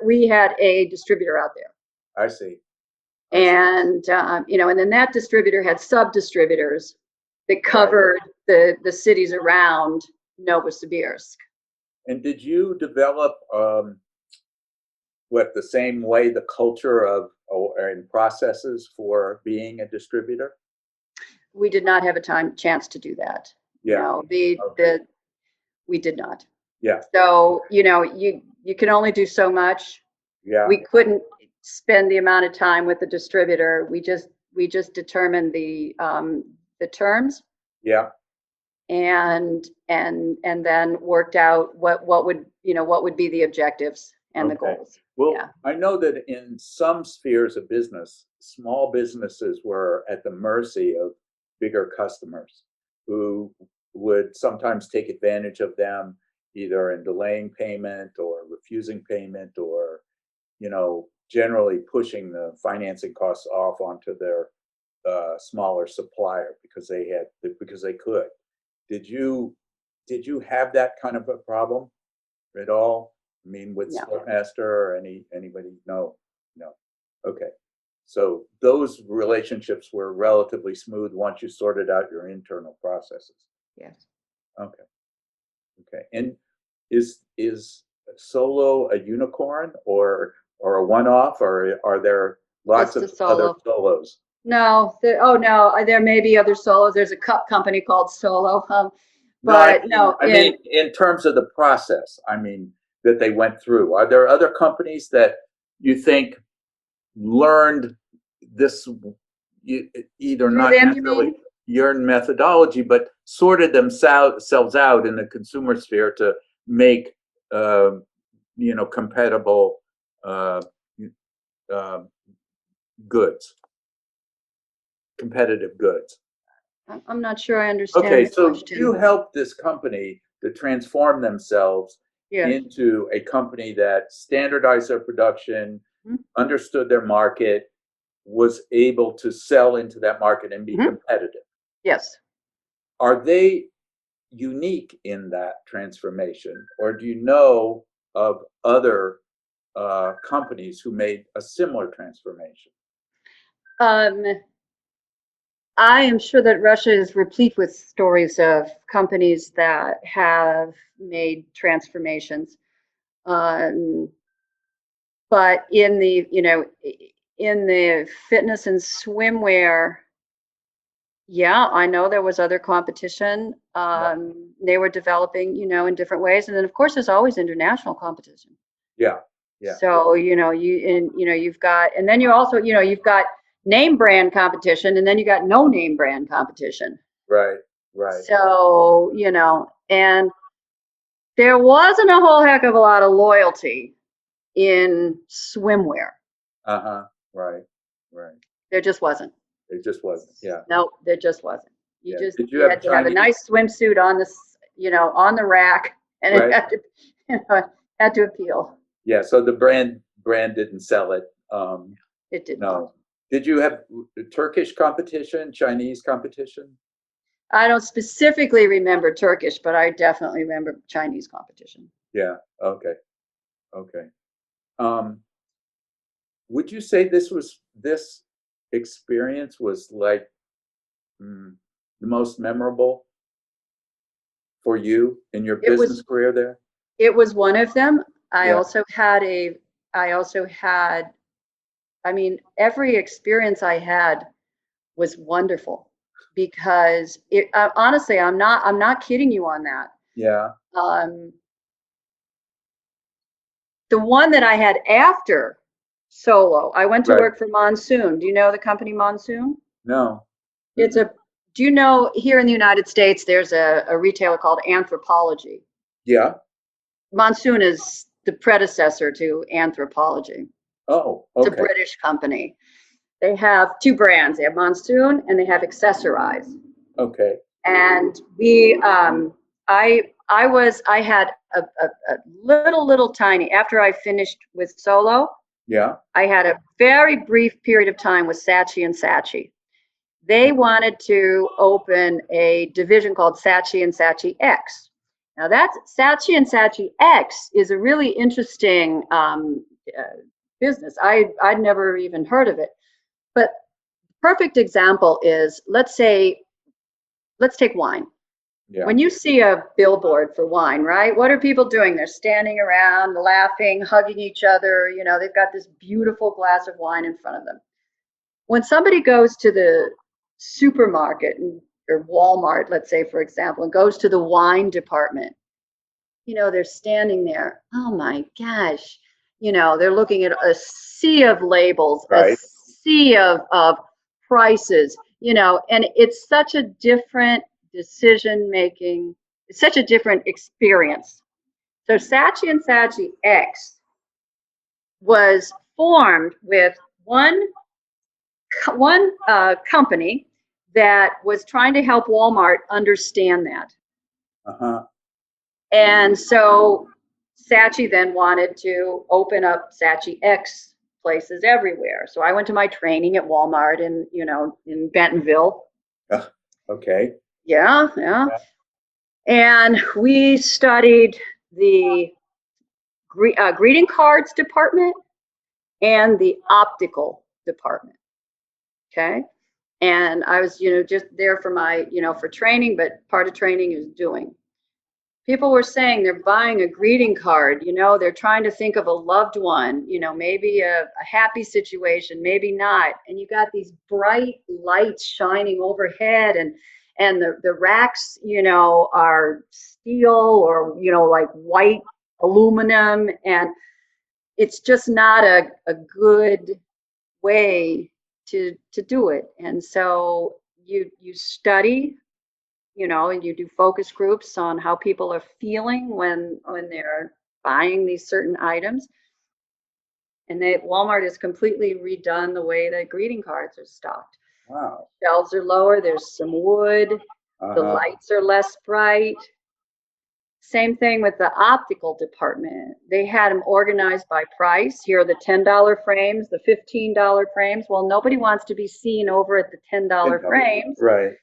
a distributor out there, I see. and and then that distributor had sub distributors that Right. covered the cities around Novosibirsk. And did you develop the same way the culture of and processes for being a distributor? We did not have a chance to do that. Yeah. No, Okay. we did not. Yeah. So, you can only do so much. Yeah. We couldn't spend the amount of time with the distributor. We just determined the terms Yeah. and then worked out what would be the objectives and the Okay. goals. Well, Yeah. I know that in some spheres of business, small businesses were at the mercy of bigger customers who would sometimes take advantage of them, either in delaying payment or refusing payment, or generally pushing the financing costs off onto their smaller supplier because they could. Did you have that kind of a problem at all? I mean, with No. Sportmaster or anybody? No, no. Okay. So those relationships were relatively smooth once you sorted out your internal processes. Yes. Okay. Okay. And is Solo a unicorn or a one-off, or are there lots Just a of other solo. solos? No, there may be other solos. There's a cup company called Solo. No, I But mean, no, in in terms of the process, I mean, that they went through. Are there other companies that you think learned this, either through not them, you necessarily mean? your methodology, but sorted themselves out in the consumer sphere to make, uh, compatible uh, uh, goods, competitive goods? I'm not sure I understand Okay, the so you question. helped this company to transform themselves Yes. into a company that standardized their production, Mhm. understood their market, was able to sell into that market and be Mhm. competitive. Yes. Are they unique in that transformation, or do you know of other companies who made a similar transformation? Um, I am sure that Russia is replete with stories of companies that have made transformations. Um, but in the fitness and swimwear, yeah, I know there was other competition. Yeah, They were developing, in different ways. And then of course there's always international competition. yeah, yeah. So, you've got, and then you also, you've got name brand competition, and then you got no name brand competition. Right, right. So, and there wasn't a whole heck of a lot of loyalty in swimwear. Uh-huh. Right, right. There just wasn't. It just wasn't. Yeah, No, there just wasn't. yeah. Did you You have had to have a Chinese? nice swimsuit on on the rack, and it Right. had to, it had to appeal. Yeah. So the brand didn't sell it. It did not. No. Did you have Turkish competition, Chinese competition? I don't specifically remember Turkish, but I definitely remember Chinese competition. Yeah. Okay. Okay. Um, would you say this experience was like, the most memorable for you in your It business was career there? it was one of them. I Yeah. also had a I also had, I mean, every experience I had was wonderful. because honestly, I'm not kidding you on that. Yeah. The one that I had after Solo, I went to Right. work for Monsoon. Do you know the company Monsoon? No. It's a, do you know here in the United States, there's a retailer called Anthropology. Yeah. Monsoon is the predecessor to Anthropology. Oh, It's a okay. British company. They have two brands. They have Monsoon and they have Accessorize. Okay. And I had a little tiny, after I finished with Solo, Yeah. I had a very brief period of time with Saatchi and Saatchi. They wanted to open a division called Saatchi and Saatchi X. Now that's Saatchi and Saatchi X is a really interesting business. I'd never even heard of it. But perfect example is, let's take wine. Yeah. When you see a billboard for wine, right? What are people doing? They're standing around, laughing, hugging each other. You know, they've got this beautiful glass of wine in front of them. When somebody goes to the supermarket or Walmart, let's say, for example, and goes to the wine department, you know, they're standing there. Oh my gosh. You know, they're looking at a sea of labels, Right. a sea of prices, you know, and it's such a different decision making, it's such a different experience. So Saatchi and Saatchi X was formed with one company that was trying to help Walmart understand that. Uh-huh. And so Saatchi then wanted to open up Saatchi X places everywhere. So I went to my training at Walmart in Bentonville. Okay. Yeah. And we studied the greeting cards department and the optical department. Okay. And I was, just there for my, for training, but part of training is doing. People were saying they're buying a greeting card, they're trying to think of a loved one, maybe a happy situation, maybe not. And you got these bright lights shining overhead and the racks, are steel or, like white aluminum. And it's just not a good way to do it. And so you study, and you do focus groups on how people are feeling when they're buying these certain items. And Walmart has completely redone the way that greeting cards are stocked. Wow. Shelves are lower, there's some wood, the lights are less bright. Same thing with the optical department. They had them organized by price. Here are the $10 frames, the $15 frames. Well, nobody wants to be seen over at the $10 frames. Right.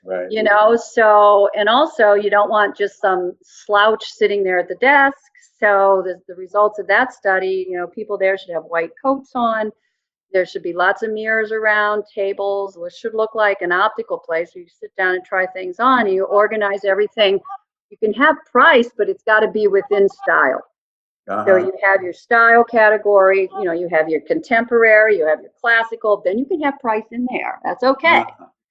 So, and also you don't want just some slouch sitting there at the desk. So the results of that study, people there should have white coats on. There should be lots of mirrors around, tables, which should look like an optical place where you sit down and try things on. And you organize everything. You can have price, but it's got to be within style. So you have your style category, you have your contemporary, you have your classical, then you can have price in there. That's okay.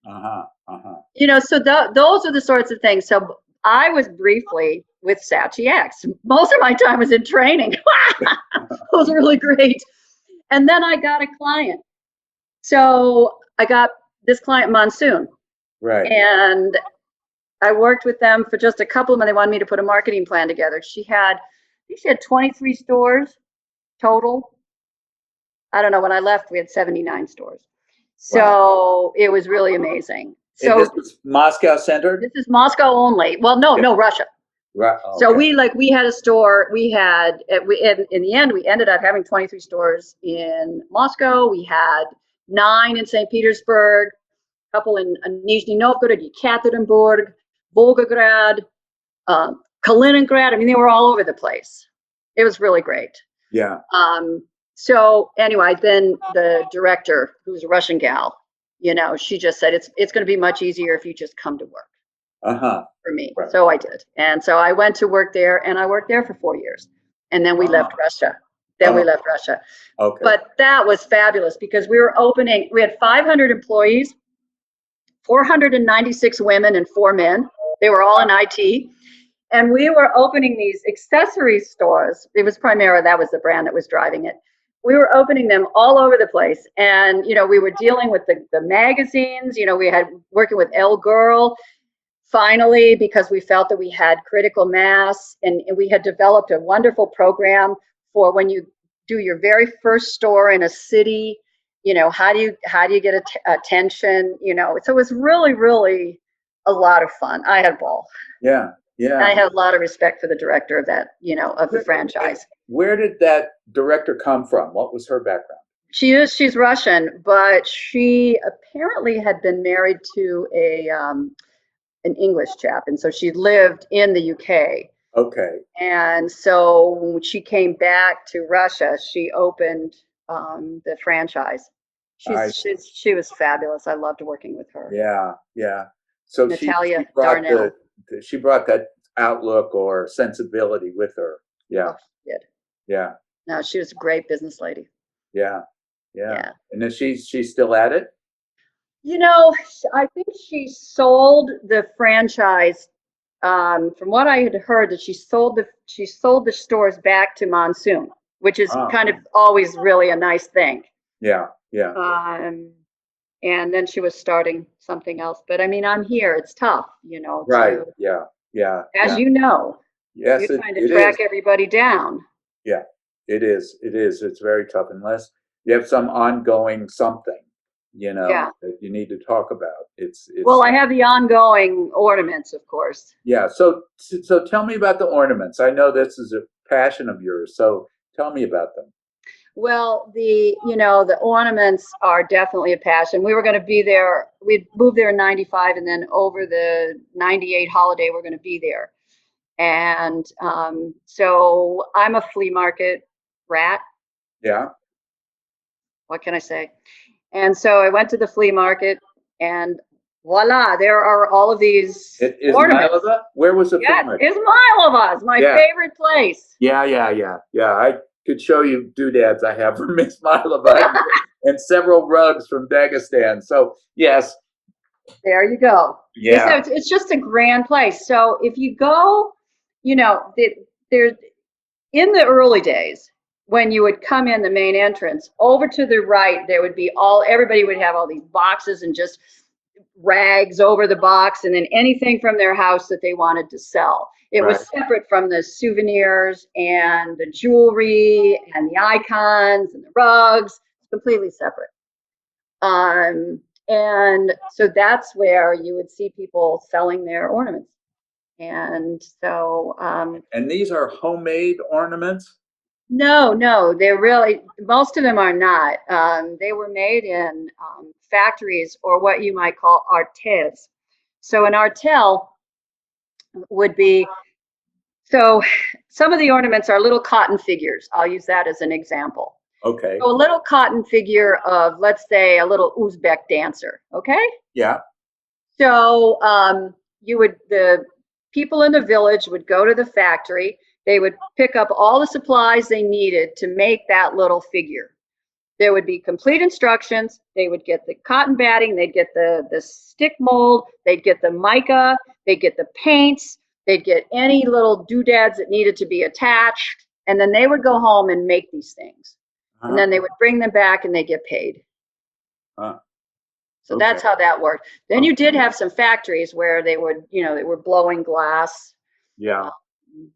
So those are the sorts of things. So I was briefly with Saatchi X. Most of my time was in training. It was really great. And then I got a client. So I got this client, Monsoon. Right. And I worked with them for just a couple of months. They wanted me to put a marketing plan together. She had 23 stores total. I don't know. When I left, we had 79 stores. So It was really amazing. So this is Moscow centered? This is Moscow only. Well, no, Russia. Right. Okay. So we had a store. In the end, we ended up having 23 stores in Moscow. We had 9 in St. Petersburg, a couple in Nizhny Novgorod, Yekaterinburg, Volgograd, Kaliningrad. I mean, they were all over the place. It was really great. Yeah. So anyway, then the director, who's a Russian gal, she just said, it's going to be much easier if you just come to work. For me. Right. So I did. And so I went to work there, and I worked there for 4 years. And then we left Russia. Okay. But that was fabulous because we had 500 employees. 496 women and 4 men. They were all in IT. And we were opening these accessory stores. It was Primera, that was the brand that was driving it. We were opening them all over the place. And, we were dealing with the magazines. We had working with Elle Girl, finally, because we felt that we had critical mass, and we had developed a wonderful program for when you do your very first store in a city, how do you get attention, so it was really, really a lot of fun. I had a ball. Yeah. Yeah. I had a lot of respect for the director of that, of the franchise. Where did that director come from? What was her background? She's Russian, but she apparently had been married to an English chap, and so she lived in the UK. Okay. And so when she came back to Russia, she opened the franchise. She was fabulous. I loved working with her. Yeah, yeah. So Natalia Darnell. She brought that outlook or sensibility with her. Yeah. Oh, she did. Yeah. No, she was a great business lady. Yeah. Yeah. And then she's still at it? I think she sold the franchise. From what I had heard, that she sold the stores back to Monsoon, which is kind of always really a nice thing. Yeah, yeah. And then she was starting something else. But I mean, I'm here. It's tough, Right. Yeah. Yeah. As you know. Yes, you're trying to track everybody down. Yeah, it is. It is. It's very tough unless you have some ongoing something, that you need to talk about. It's well, I have the ongoing ornaments, of course. Yeah. So tell me about the ornaments. I know this is a passion of yours. So tell me about them. Well, the ornaments are definitely a passion. We were going to be there. We'd moved there in 95, and then over the 98 holiday, we're going to be there. And so I'm a flea market rat. Yeah. What can I say? And so I went to the flea market, and voila, there are all of these ornaments. Ismailova? Where was the flea market? Ismailova's my favorite place. Yeah. I could show you doodads I have from Ismailova and several rugs from Dagestan. So yes. There you go. Yeah. It's just a grand place. So if you go, there's in the early days, when you would come in the main entrance, over to the right, there would be everybody would have all these boxes and just rags over the box, and then anything from their house that they wanted to sell. It was separate from the souvenirs and the jewelry and the icons and the rugs, completely separate. And so that's where you would see people selling their ornaments. And so and these are homemade ornaments? No, most of them are not. They were made in factories, or what you might call artels. So an artel would be, so some of the ornaments are little cotton figures. I'll use that as an example. Okay. So a little cotton figure of, let's say, a little Uzbek dancer. Okay. Yeah. So the people in the village would go to the factory. They would pick up all the supplies they needed to make that little figure. There would be complete instructions. They would get the cotton batting. They'd get the stick mold. They'd get the mica. They'd get the paints. They'd get any little doodads that needed to be attached. And then they would go home and make these things. And then they would bring them back, and they get paid. So that's how that worked. Then you did have some factories where they would, they were blowing glass. Yeah.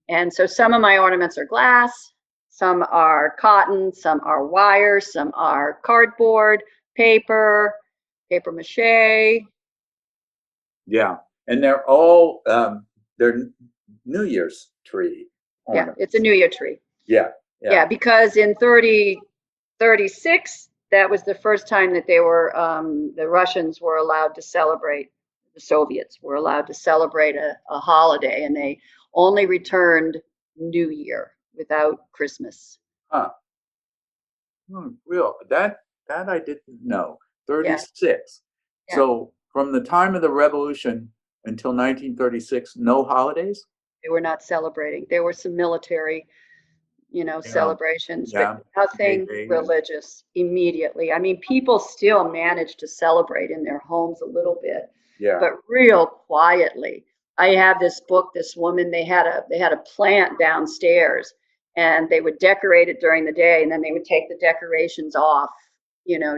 And so some of my ornaments are glass, some are cotton, some are wire, some are cardboard, paper mache. Yeah. And they're all, they're New Year's tree ornaments. Yeah, it's a New Year tree. Yeah. Because in 36, that was the first time that they were, the Russians were allowed to celebrate, the Soviets were allowed to celebrate a holiday, and they only returned New Year without Christmas. Huh. Real. That I didn't know. 36. Yeah. So from the time of the revolution until 1936, no holidays? They were not celebrating. There were some military celebrations, Yeah. but nothing religious immediately. I mean, people still manage to celebrate in their homes a little bit, but real quietly. I have this book, this woman, they had a plant downstairs, and they would decorate it during the day, and then they would take the decorations off,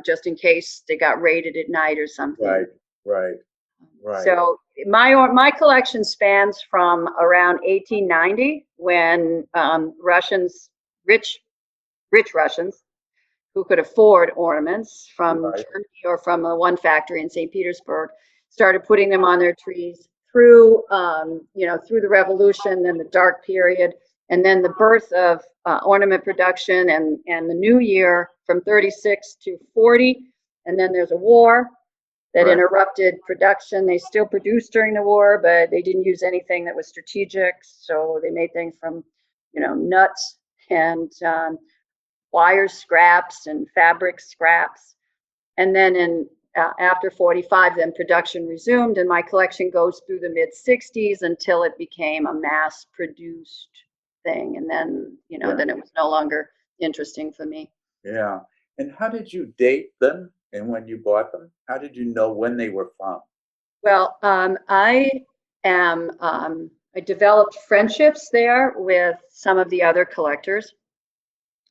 just in case they got raided at night or something. Right. So my collection spans from around 1890, when Russians, rich Russians who could afford ornaments from Germany or from one factory in St. Petersburg, started putting them on their trees through through the Revolution, then the dark period, and then the birth of ornament production and the new year from 36 to 40, and then there's a war that interrupted production. They still produced during the war, but they didn't use anything that was strategic. So they made things from, nuts and wire scraps and fabric scraps. And then after 45, then production resumed, and my collection goes through the mid 60s until it became a mass produced thing. And then, then it was no longer interesting for me. Yeah. And how did you date them? And when you bought them, how did you know when they were from? Well, I developed friendships there with some of the other collectors.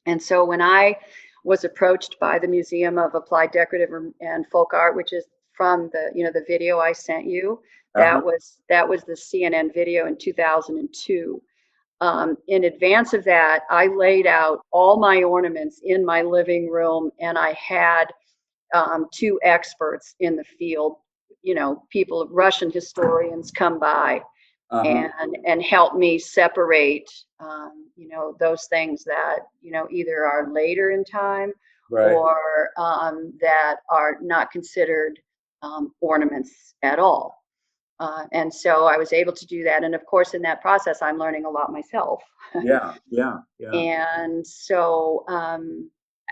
And so when I was approached by the Museum of Applied Decorative and Folk Art, which is from the video I sent you, that was the CNN video in 2002. In advance of that, I laid out all my ornaments in my living room, and I had two experts in the field, people, Russian historians, come by and help me separate, those things that, either are later in time or that are not considered ornaments at all. And so I was able to do that. And of course, in that process, I'm learning a lot myself. Yeah. And so,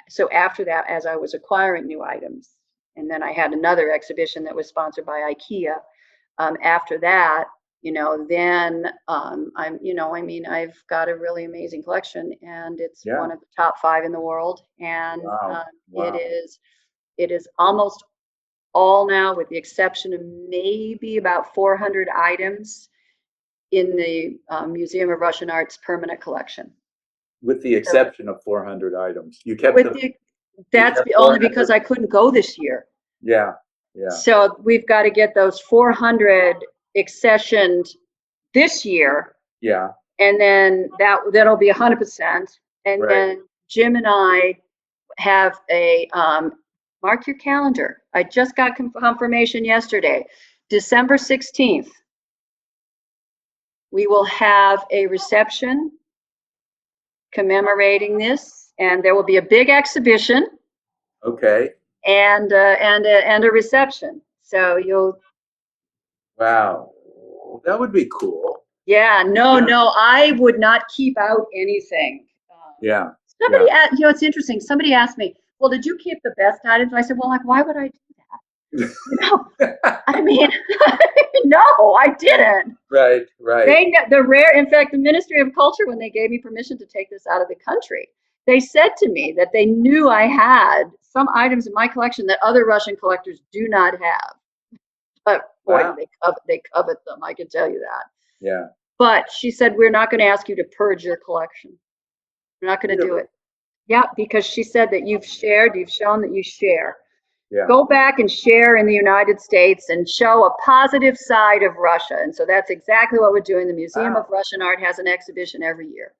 so after that, as I was acquiring new items, and then I had another exhibition that was sponsored by IKEA. After that, then I've got a really amazing collection, and it's one of the top 5 in the world. And it is almost all now, with the exception of maybe about 400 items in the Museum of Russian Art's permanent collection. With the exception of 400 items, you kept them. That's only because I couldn't go this year. Yeah. So we've got to get those 400 accessioned this year. Yeah. And then that'll be 100%. And then Jim and I have a mark your calendar. I just got confirmation yesterday. December 16th, we will have a reception commemorating this, and there will be a big exhibition. Okay. And a reception. So you'll. Wow, that would be cool. Yeah. No, I would not keep out anything. Somebody asked, it's interesting. Somebody asked me, well, did you keep the best items? I said, well, why would I do that? I mean, no, I didn't. Right. In fact, the Ministry of Culture, when they gave me permission to take this out of the country, they said to me that they knew I had some items in my collection that other Russian collectors do not have. But boy, they covet them, I can tell you that. Yeah. But she said, we're not going to ask you to purge your collection. We're not going to do it. Yeah, because she said that you've shown that you share. Yeah. Go back and share in the United States and show a positive side of Russia. And so that's exactly what we're doing. The Museum of Russian Art has an exhibition every year.